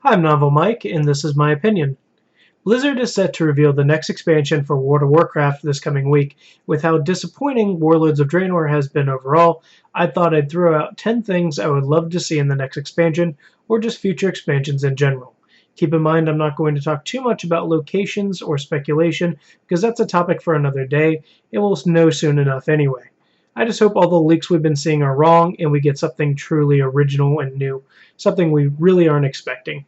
I'm Novel Mike, and this is my opinion. Blizzard is set to reveal the next expansion for World of Warcraft this coming week. With how disappointing Warlords of Draenor has been overall, I thought I'd throw out 10 things I would love to see in the next expansion, or just future expansions in general. Keep in mind, I'm not going to talk too much about locations or speculation, because that's a topic for another day, and we'll know soon enough anyway. I just hope all the leaks we've been seeing are wrong, and we get something truly original and new, something we really aren't expecting.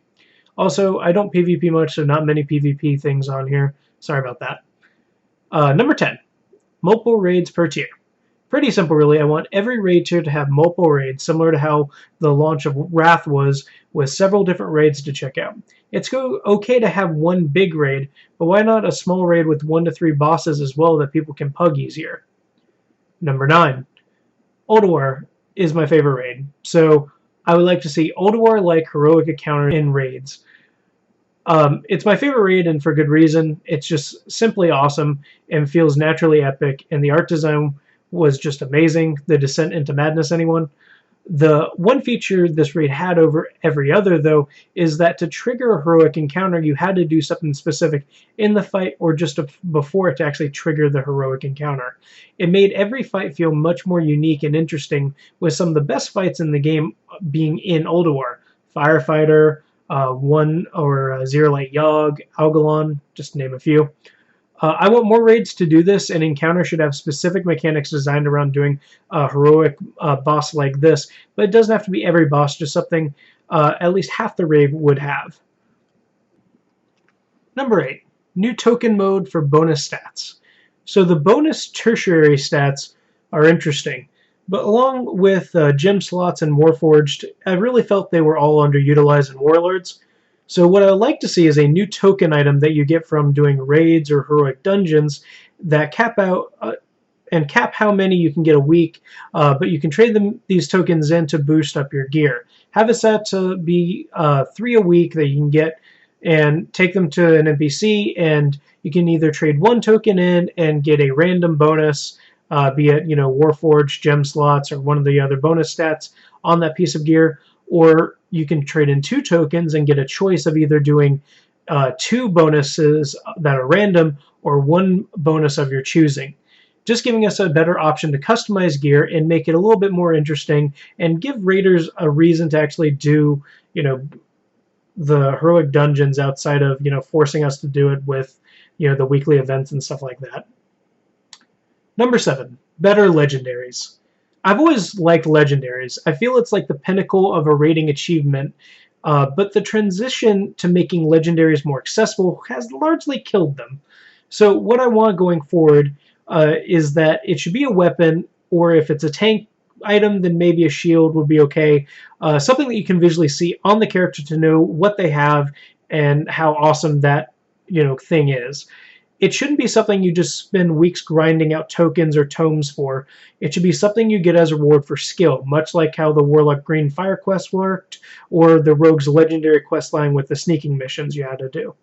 Also, I don't PvP much, so not many PvP things on here. Sorry about that. Number 10, multiple raids per tier. Pretty simple, really. I want every raid tier to have multiple raids, similar to how the launch of Wrath was, with several different raids to check out. It's okay to have one big raid, but why not a small raid with 1 to 3 bosses as well that people can pug easier? Number 9, Ulduar is my favorite raid, so I would like to see Ulduar-like heroic encounter in raids. It's my favorite raid, and for good reason. It's just simply awesome and feels naturally epic, and the art design was just amazing. The Descent into Madness, anyone? The one feature this raid had over every other, though, is that to trigger a heroic encounter, you had to do something specific in the fight or just before it to actually trigger the heroic encounter. It made every fight feel much more unique and interesting, with some of the best fights in the game being in Ulduar. Firefighter, one or zero light Yogg, Algalon, just to name a few. I want more raids to do this, and Encounter should have specific mechanics designed around doing a heroic boss like this, but it doesn't have to be every boss, just something at least half the raid would have. Number 8, new token mode for bonus stats. So the bonus tertiary stats are interesting, but along with gem slots and Warforged, I really felt they were all underutilized in Warlords. So what I would like to see is a new token item that you get from doing raids or heroic dungeons that cap out and cap how many you can get a week, but you can trade these tokens in to boost up your gear. Have it set to be 3 a week that you can get and take them to an NPC, and you can either trade one token in and get a random bonus, be it Warforged, gem slots, or one of the other bonus stats on that piece of gear, or you can trade in 2 tokens and get a choice of either doing 2 bonuses that are random or 1 bonus of your choosing. Just giving us a better option to customize gear and make it a little bit more interesting and give raiders a reason to actually do, the heroic dungeons outside of, forcing us to do it with, the weekly events and stuff like that. Number 7, better legendaries. I've always liked legendaries. I feel it's like the pinnacle of a rating achievement, but the transition to making legendaries more accessible has largely killed them. So what I want going forward is that it should be a weapon, or if it's a tank item, then maybe a shield would be okay. Something that you can visually see on the character to know what they have and how awesome that thing is. It shouldn't be something you just spend weeks grinding out tokens or tomes for. It should be something you get as a reward for skill, much like how the Warlock Green Fire quest worked, or the Rogue's Legendary quest line with the sneaking missions you had to do.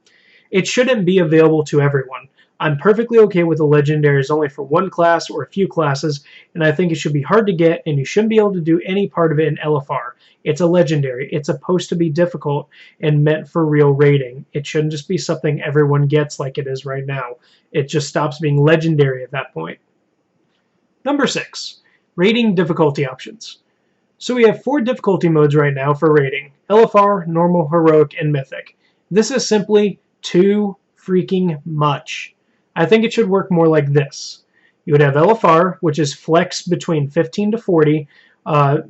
It shouldn't be available to everyone. I'm perfectly okay with the legendaries only for one class or a few classes, and I think it should be hard to get, and you shouldn't be able to do any part of it in LFR. It's a legendary. It's supposed to be difficult and meant for real raiding. It shouldn't just be something everyone gets like it is right now. It just stops being legendary at that point. Number 6, raiding difficulty options. So we have 4 difficulty modes right now for raiding: LFR, normal, heroic, and mythic. This is simply too freaking much. I think it should work more like this. You would have LFR, which is flex between 15 to 40,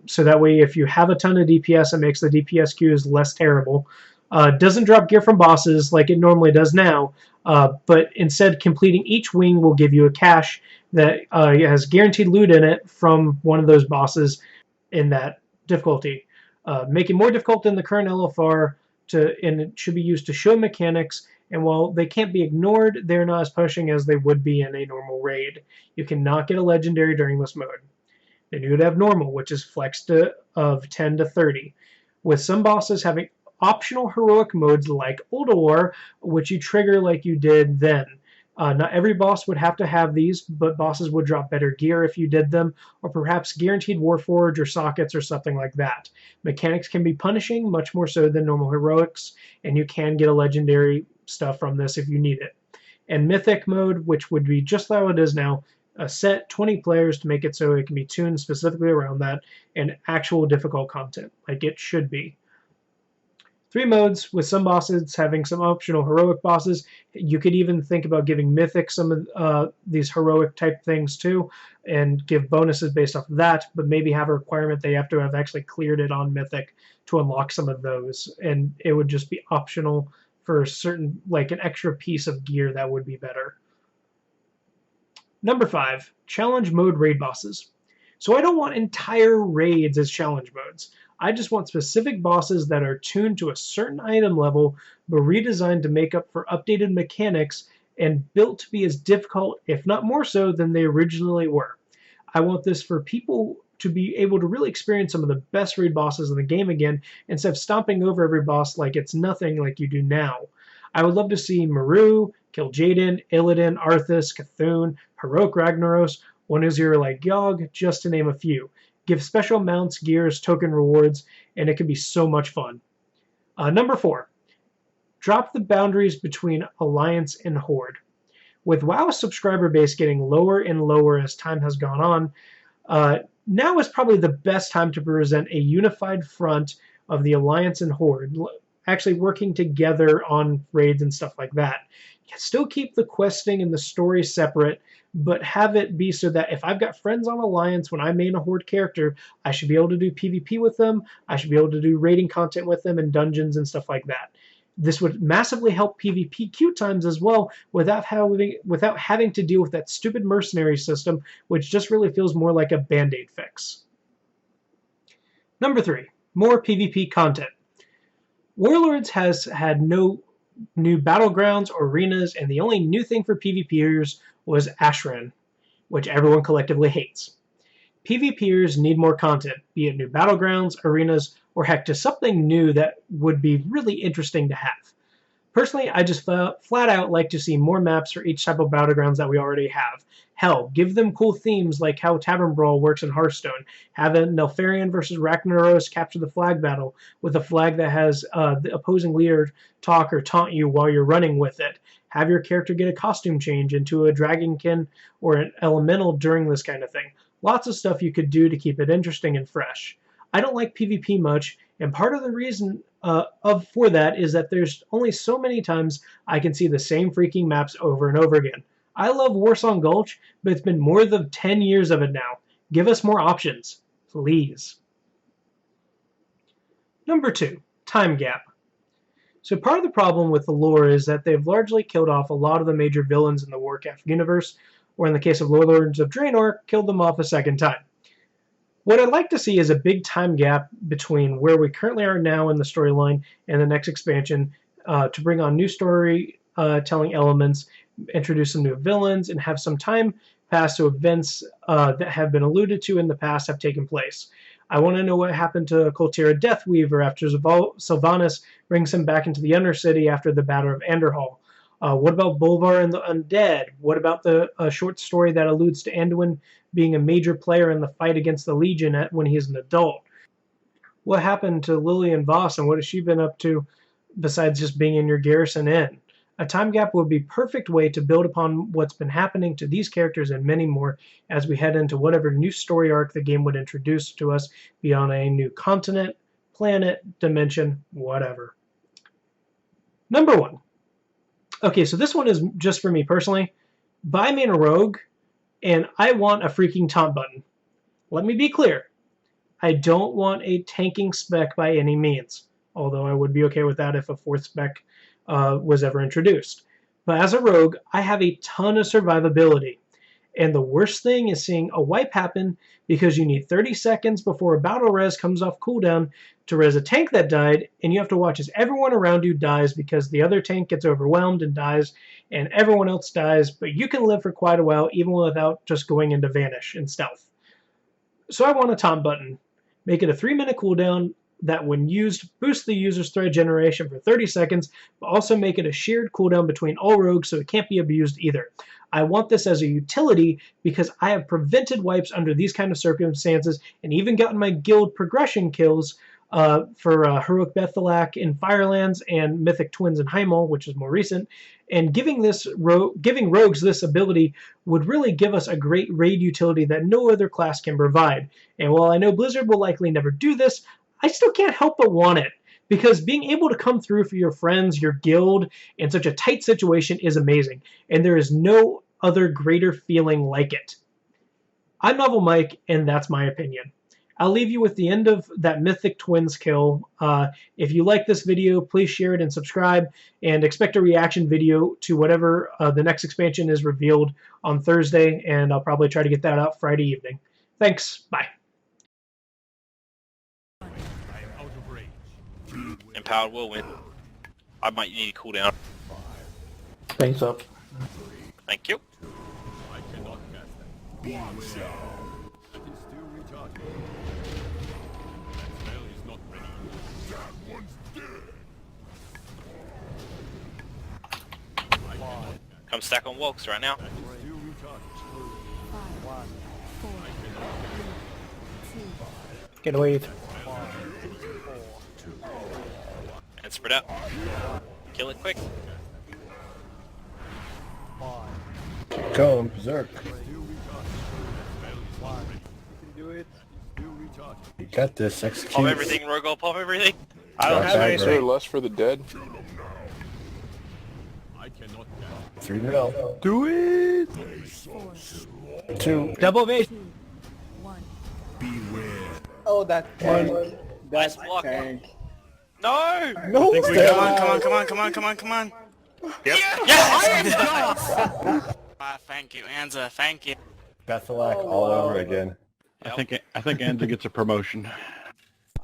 so that way if you have a ton of DPS, it makes the DPS queues less terrible. Doesn't drop gear from bosses like it normally does now, but instead completing each wing will give you a cache that has guaranteed loot in it from one of those bosses in that difficulty. Make it more difficult than the current LFR, and it should be used to show mechanics. And while they can't be ignored, they're not as pushing as they would be in a normal raid. You cannot get a legendary during this mode. Then you would have normal, which is flexed of 10 to 30, with some bosses having optional heroic modes like Ulduar, which you trigger like you did then. Not every boss would have to have these, but bosses would drop better gear if you did them, or perhaps guaranteed Warforge or sockets or something like that. Mechanics can be punishing, much more so than normal heroics, and you can get a legendary stuff from this if you need it. And Mythic mode, which would be just how it is now, a set 20 players to make it so it can be tuned specifically around that, and actual difficult content, like it should be. 3 modes, with some bosses having some optional heroic bosses. You could even think about giving Mythic some of these heroic type things too, and give bonuses based off of that, but maybe have a requirement they have to have actually cleared it on Mythic to unlock some of those, and it would just be optional for a certain, like an extra piece of gear that would be better. Number 5, challenge mode raid bosses. So I don't want entire raids as challenge modes. I just want specific bosses that are tuned to a certain item level, but redesigned to make up for updated mechanics and built to be as difficult, if not more so, than they originally were. I want this for people to be able to really experience some of the best raid bosses in the game again, instead of stomping over every boss like it's nothing like you do now. I would love to see Maru, Kil'jaeden, Illidan, Arthas, Cthulhu, Heroic Ragnaros, 1-0 like Yogg, just to name a few. Give special mounts, gears, token rewards, and it can be so much fun. Number 4, drop the boundaries between Alliance and Horde. With WoW's subscriber base getting lower and lower as time has gone on, now is probably the best time to present a unified front of the Alliance and Horde, actually working together on raids and stuff like that. Still keep the questing and the story separate, but have it be so that if I've got friends on Alliance when I main a Horde character, I should be able to do PvP with them, I should be able to do raiding content with them and dungeons and stuff like that. This would massively help PvP queue times as well, without having to deal with that stupid mercenary system, which just really feels more like a band-aid fix. Number 3, more PvP content. Warlords has had no new battlegrounds or arenas, and the only new thing for PvPers was Ashran, which everyone collectively hates. PvPers need more content, be it new battlegrounds, arenas, or heck, just something new that would be really interesting to have. Personally, I just flat out like to see more maps for each type of battlegrounds that we already have. Hell, give them cool themes like how Tavern Brawl works in Hearthstone. Have a Neltharion versus Ragnaros capture the flag battle with a flag that has the opposing leader talk or taunt you while you're running with it. Have your character get a costume change into a Dragonkin or an Elemental during this kind of thing. Lots of stuff you could do to keep it interesting and fresh. I don't like PvP much, and part of the reason for that is that there's only so many times I can see the same freaking maps over and over again. I love Warsong Gulch, but it's been more than 10 years of it now. Give us more options, please. Number 2, time gap. So part of the problem with the lore is that they've largely killed off a lot of the major villains in the Warcraft universe, or in the case of Warlords of Draenor, killed them off a second time. What I'd like to see is a big time gap between where we currently are now in the storyline and the next expansion, to bring on new storytelling elements, introduce some new villains, and have some time pass so events that have been alluded to in the past have taken place. I want to know what happened to Koltira Deathweaver after Sylvanas brings him back into the Undercity after the Battle of Anderhall. What about Bolvar and the Undead? What about the short story that alludes to Anduin being a major player in the fight against the Legion when he's an adult? What happened to Lillian Voss, and what has she been up to besides just being in your Garrison Inn? A time gap would be a perfect way to build upon what's been happening to these characters and many more as we head into whatever new story arc the game would introduce to us beyond a new continent, planet, dimension, whatever. Number 1. Okay, so this one is just for me personally. Buy me a rogue, and I want a freaking taunt button. Let me be clear. I don't want a tanking spec by any means, although I would be okay with that if a 4th spec was ever introduced. But as a rogue, I have a ton of survivability. And the worst thing is seeing a wipe happen because you need 30 seconds before a battle res comes off cooldown to res a tank that died, and you have to watch as everyone around you dies because the other tank gets overwhelmed and dies, and everyone else dies, but you can live for quite a while even without just going into vanish and stealth. So I want a taunt button. Make it a 3-minute cooldown, that, when used, boost the user's threat generation for 30 seconds, but also make it a shared cooldown between all rogues so it can't be abused either. I want this as a utility because I have prevented wipes under these kind of circumstances and even gotten my guild progression kills for Heroic Bethalak in Firelands and Mythic Twins in Heimel, which is more recent. And giving rogues this ability would really give us a great raid utility that no other class can provide. And while I know Blizzard will likely never do this, I still can't help but want it. Because being able to come through for your friends, your guild, in such a tight situation is amazing. And there is no other greater feeling like it. I'm Novel Mike, and that's my opinion. I'll leave you with the end of that Mythic Twins kill. If you like this video, please share it and subscribe, and expect a reaction video to whatever the next expansion is revealed on Thursday, and I'll probably try to get that out Friday evening. Thanks. Bye. Empowered will win. I might need a cooldown. Thanks up. Thank you. I cannot cast that. Beware. I can still recharge. That spell is not ready. That one's dead. Come stack on walks right now. I can still recharge. 5, 4, 3, 2, Get away. And spread out. Kill it quick. Go, berserk. You got this, execute. Pop everything, Rogol, pop everything. I don't have any. Is there less for the dead? I cannot cast. 3-0. Do it! 4, 2. Double base. 1. Oh, that tank. Nice That block. tank. No! No! Come on. Yep. Yes! Thank you, Anza. Thank you. Bethalak all over again. I think Anza gets a promotion.